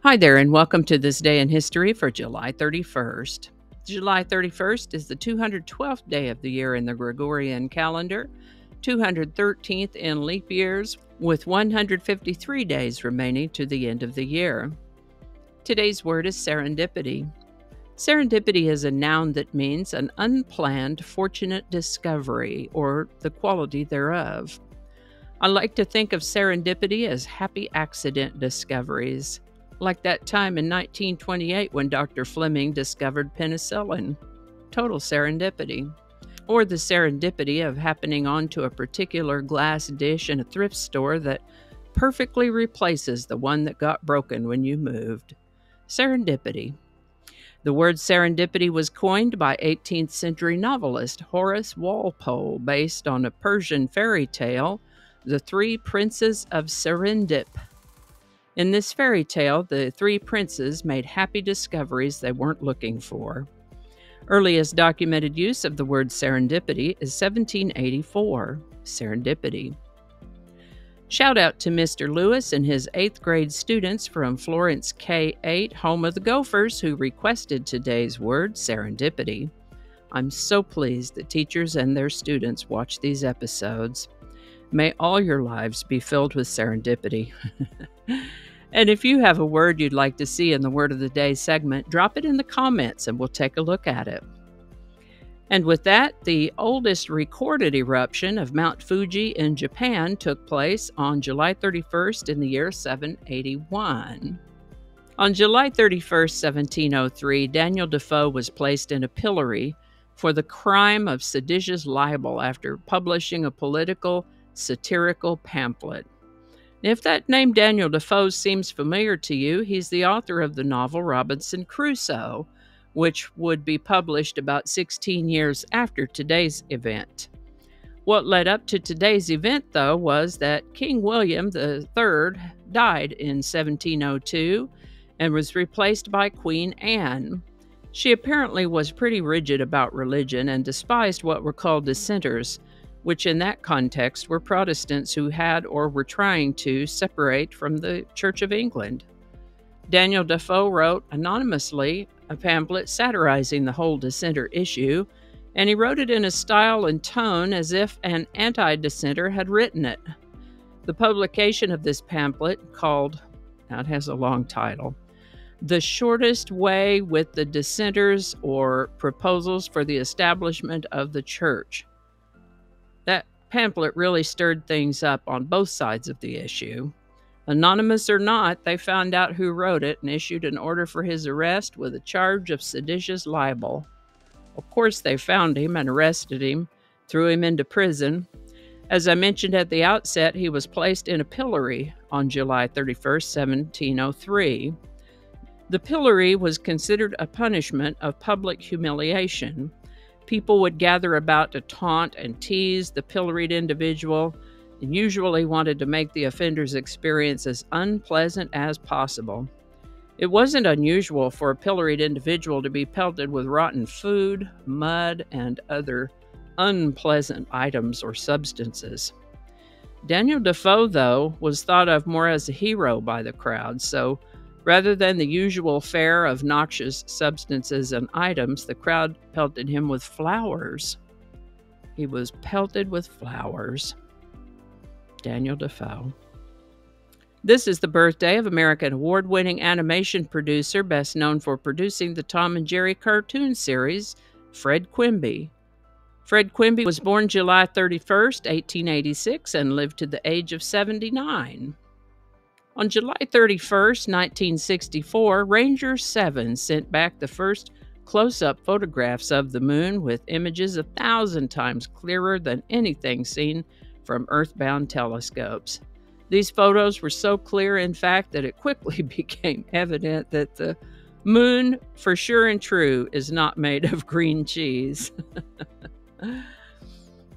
Hi there, and welcome to this day in history for July 31st. July 31st is the 212th day of the year in the Gregorian calendar, 213th in leap years, with 153 days remaining to the end of the year. Today's word is serendipity. Serendipity is a noun that means an unplanned, fortunate discovery or the quality thereof. I like to think of serendipity as happy accident discoveries, like that time in 1928 when Dr. Fleming discovered penicillin. Total serendipity. Or the serendipity of happening onto a particular glass dish in a thrift store that perfectly replaces the one that got broken when you moved. Serendipity. The word serendipity was coined by 18th century novelist Horace Walpole based on a Persian fairy tale, The Three Princes of Serendip. In this fairy tale, the three princes made happy discoveries they weren't looking for. Earliest documented use of the word serendipity is 1784, serendipity. Shout out to Mr. Lewis and his 8th grade students from Florence K-8, home of the Gophers, who requested today's word, serendipity. I'm so pleased that teachers and their students watch these episodes. May all your lives be filled with serendipity. And if you have a word you'd like to see in the Word of the Day segment, drop it in the comments and we'll take a look at it. And with that, the oldest recorded eruption of Mount Fuji in Japan took place on July 31st in the year 781. On July 31st, 1703, Daniel Defoe was placed in a pillory for the crime of seditious libel after publishing a political, satirical pamphlet. If that name Daniel Defoe seems familiar to you, he's the author of the novel Robinson Crusoe, which would be published about 16 years after today's event. What led up to today's event, though, was that King William III died in 1702 and was replaced by Queen Anne. She apparently was pretty rigid about religion and despised what were called dissenters, which in that context were Protestants who had or were trying to separate from the Church of England. Daniel Defoe wrote anonymously a pamphlet satirizing the whole dissenter issue, and he wrote it in a style and tone as if an anti-dissenter had written it. The publication of this pamphlet, called, now it has a long title, The Shortest Way with the Dissenters, or Proposals for the Establishment of the Church. That pamphlet really stirred things up on both sides of the issue. Anonymous or not, they found out who wrote it and issued an order for his arrest with a charge of seditious libel. Of course, they found him and arrested him, threw him into prison. As I mentioned at the outset, he was placed in a pillory on July 31st, 1703. The pillory was considered a punishment of public humiliation. People would gather about to taunt and tease the pilloried individual and usually wanted to make the offender's experience as unpleasant as possible. It wasn't unusual for a pilloried individual to be pelted with rotten food, mud, and other unpleasant items or substances. Daniel Defoe, though, was thought of more as a hero by the crowd, so rather than the usual fare of noxious substances and items, the crowd pelted him with flowers. He was pelted with flowers. Daniel Defoe. This is the birthday of American award-winning animation producer, best known for producing the Tom and Jerry cartoon series, Fred Quimby. Fred Quimby was born July 31st, 1886, and lived to the age of 79. On July 31st, 1964, Ranger 7 sent back the first close-up photographs of the moon with images 1,000 times clearer than anything seen from Earth-bound telescopes. These photos were so clear, in fact, that it quickly became evident that the moon, for sure and true, is not made of green cheese.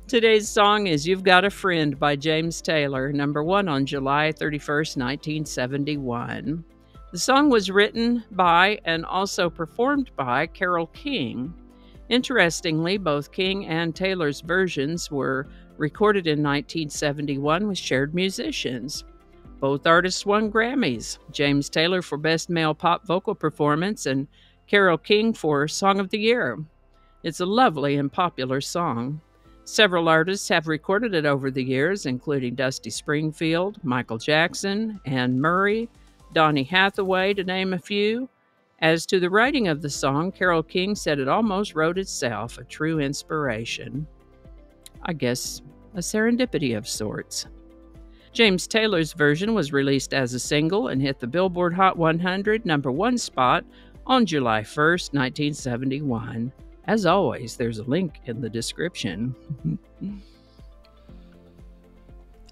Today's song is You've Got a Friend by James Taylor, number 1 on July 31st, 1971. The song was written by and also performed by Carole King. Interestingly, both King and Taylor's versions were recorded in 1971 with shared musicians. Both artists won Grammys, James Taylor for Best Male Pop Vocal Performance and Carole King for Song of the Year. It's a lovely and popular song. Several artists have recorded it over the years, including Dusty Springfield, Michael Jackson, Anne Murray, Donny Hathaway, to name a few. As to the writing of the song, Carole King said it almost wrote itself, a true inspiration. I guess a serendipity of sorts. James Taylor's version was released as a single and hit the Billboard Hot 100 #1 spot on July 1st, 1971. As always, there's a link in the description.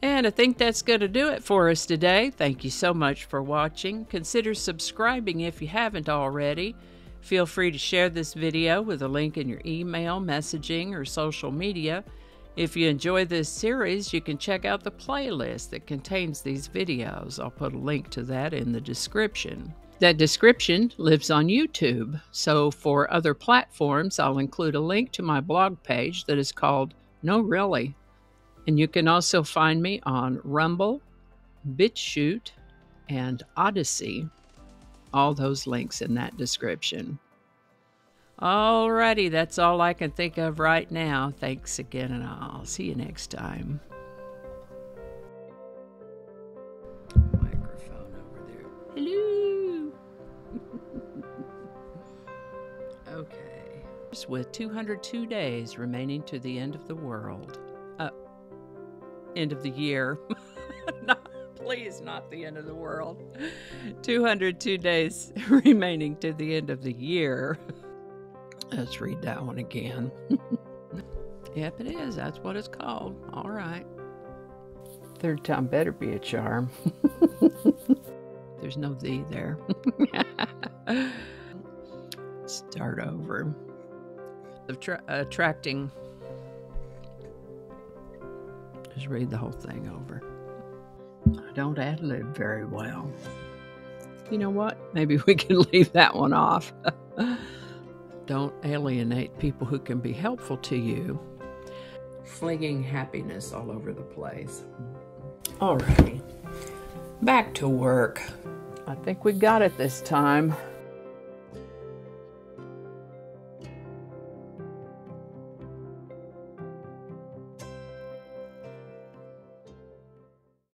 And I think that's going to do it for us today. Thank you so much for watching. Consider subscribing if you haven't already. Feel free to share this video with a link in your email, messaging, or social media. If you enjoy this series, you can check out the playlist that contains these videos. I'll put a link to that in the description. That description lives on YouTube, so for other platforms, I'll include a link to my blog page that is called No Really. And you can also find me on Rumble, BitChute, and Odyssey. All those links in that description. Alrighty, that's all I can think of right now. Thanks again, and I'll see you next time. Microphone over there. Hello! Okay. With 202 days remaining to the end of the world. End of the year. Please, not the end of the world. 202 days remaining to the end of the year. Let's read that one again. Yep, it is. That's what it's called. All right. Third time better be a charm. There's no "the" there. Start over. Attracting. Just read the whole thing over. I don't ad-lib very well. You know what? Maybe we can leave that one off. Don't alienate people who can be helpful to you. Flinging happiness all over the place. Alrighty. Back to work. I think we got it this time.